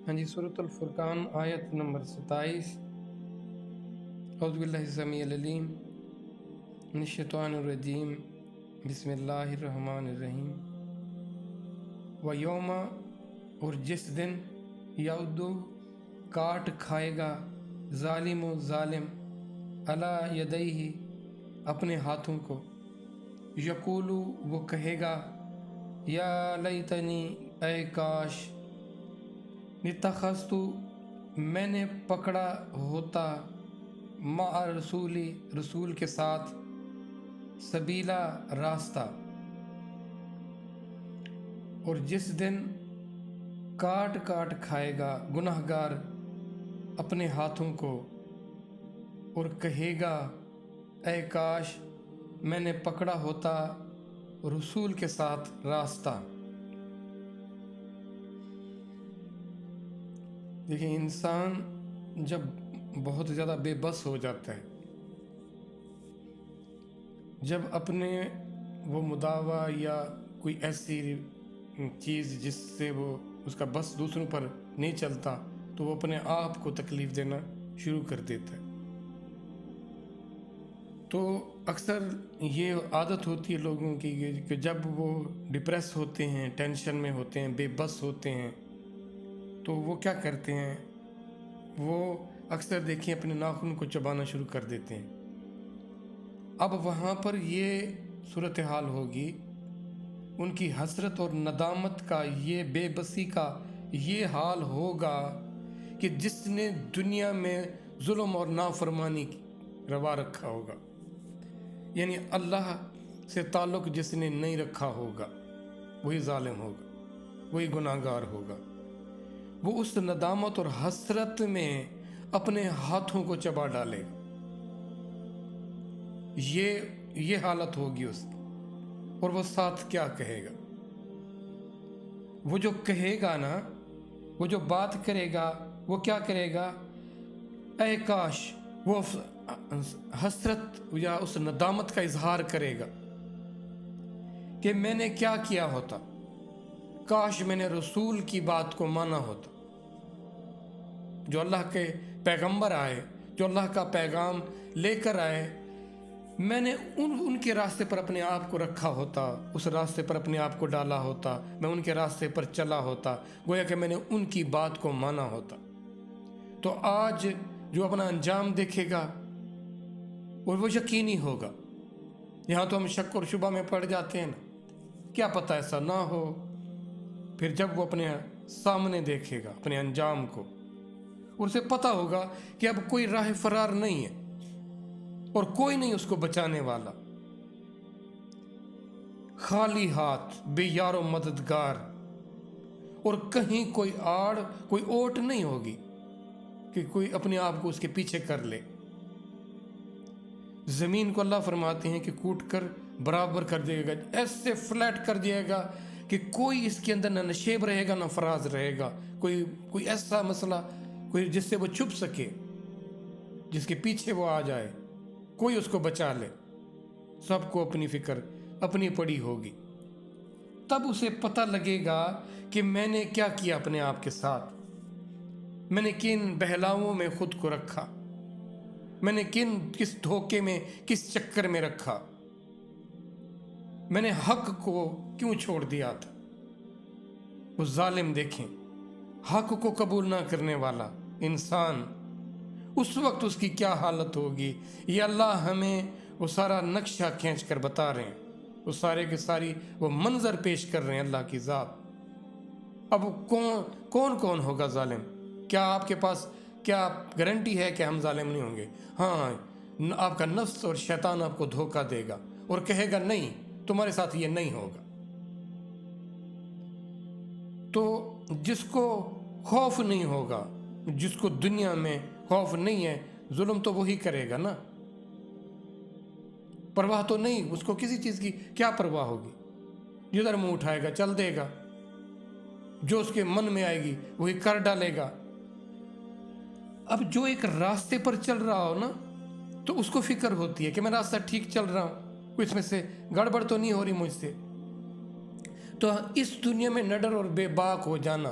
ہاں جی، سورۃ الفرقان آیت نمبر 27۔ اعوذ باللہ السمیع العلیم من الشیطان الرجیم، بسم اللہ الرحمن الرحیم۔ وَيَوْمَ، اور جس دن، یعدو، کاٹ کھائے گا، ظالم و ظالم، علی یدیہ، اپنے ہاتھوں کو، یقولو، وہ کہے گا، یا لیتنی، اے کاش، اتخذت، میں نے پکڑا ہوتا، مع رسولی، رسول کے ساتھ، سبیلا، راستہ۔ اور جس دن کاٹ کاٹ کھائے گا گناہ گار اپنے ہاتھوں کو اور کہے گا، اے کاش میں نے پکڑا ہوتا رسول کے ساتھ راستہ۔ دیکھیں، انسان جب بہت زیادہ بے بس ہو جاتا ہے، جب اپنے وہ مداوع یا کوئی ایسی چیز جس سے وہ اس کا بس دوسروں پر نہیں چلتا، تو وہ اپنے آپ کو تکلیف دینا شروع کر دیتا ہے۔ تو اکثر یہ عادت ہوتی ہے لوگوں کی کہ جب وہ ڈپریس ہوتے ہیں، ٹینشن میں ہوتے ہیں، بے بس ہوتے ہیں، تو وہ کیا کرتے ہیں، وہ اکثر دیکھیں اپنے ناخن کو چبانا شروع کر دیتے ہیں۔ اب وہاں پر یہ صورتحال ہوگی، ان کی حسرت اور ندامت کا، یہ بے بسی کا یہ حال ہوگا کہ جس نے دنیا میں ظلم اور نافرمانی روا رکھا ہوگا، یعنی اللہ سے تعلق جس نے نہیں رکھا ہوگا، وہی ظالم ہوگا، وہی گناہ گار ہوگا۔ وہ اس ندامت اور حسرت میں اپنے ہاتھوں کو چبا ڈالے گا۔ یہ حالت ہوگی اس کی۔ اور وہ ساتھ کیا کہے گا؟ وہ جو کہے گا نا، وہ جو بات کرے گا، وہ کیا کرے گا؟ اے کاش، وہ حسرت یا اس ندامت کا اظہار کرے گا کہ میں نے کیا کیا ہوتا، کاش میں نے رسول کی بات کو مانا ہوتا، جو اللہ کے پیغمبر آئے، جو اللہ کا پیغام لے کر آئے، میں نے ان کے راستے پر اپنے آپ کو رکھا ہوتا، اس راستے پر اپنے آپ کو ڈالا ہوتا، میں ان کے راستے پر چلا ہوتا، گویا کہ میں نے ان کی بات کو مانا ہوتا۔ تو آج جو اپنا انجام دیکھے گا اور وہ یقینی ہوگا۔ یہاں تو ہم شک اور شبہ میں پڑ جاتے ہیں نا، کیا پتہ ایسا نہ ہو۔ پھر جب وہ اپنے سامنے دیکھے گا اپنے انجام کو، اسے پتہ ہوگا کہ اب کوئی راہ فرار نہیں ہے اور کوئی نہیں اس کو بچانے والا، خالی ہاتھ، بے یار و مددگار، اور کہیں کوئی آڑ، کوئی اوٹ نہیں ہوگی کہ کوئی اپنے آپ کو اس کے پیچھے کر لے۔ زمین کو اللہ فرماتے ہیں کہ کوٹ کر برابر کر دے گا، ایسے فلیٹ کر دے گا کہ کوئی اس کے اندر نہ نشیب رہے گا نہ فراز رہے گا، کوئی ایسا مسئلہ کوئی جس سے وہ چھپ سکے، جس کے پیچھے وہ آ جائے، کوئی اس کو بچا لے۔ سب کو اپنی فکر اپنی پڑی ہوگی۔ تب اسے پتہ لگے گا کہ میں نے کیا کیا اپنے آپ کے ساتھ، میں نے کن بہلاؤں میں خود کو رکھا، میں نے کس دھوکے میں، کس چکر میں رکھا، میں نے حق کو کیوں چھوڑ دیا تھا۔ وہ ظالم دیکھیں، حق کو قبول نہ کرنے والا انسان، اس وقت اس کی کیا حالت ہوگی، یہ اللہ ہمیں وہ سارا نقشہ کھینچ کر بتا رہے ہیں، وہ سارے کے ساری وہ منظر پیش کر رہے ہیں اللہ کی ذات۔ اب کون ہوگا ظالم؟ کیا آپ کے پاس کیا گارنٹی ہے کہ ہم ظالم نہیں ہوں گے؟ ہاں، آپ کا نفس اور شیطان آپ کو دھوکہ دے گا اور کہے گا نہیں، تمہارے ساتھ یہ نہیں ہوگا۔ تو جس کو خوف نہیں ہوگا، جس کو دنیا میں خوف نہیں ہے، ظلم تو وہی کرے گا نا، پرواہ تو نہیں، اس کو کسی چیز کی کیا پرواہ ہوگی، جدھر منہ اٹھائے گا چل دے گا، جو اس کے من میں آئے گی وہی کر ڈالے گا۔ اب جو ایک راستے پر چل رہا ہو نا، تو اس کو فکر ہوتی ہے کہ میں راستہ ٹھیک چل رہا ہوں، کوئی اس میں سے گڑبڑ تو نہیں ہو رہی مجھ سے۔ تو اس دنیا میں نڈر اور بے باک ہو جانا،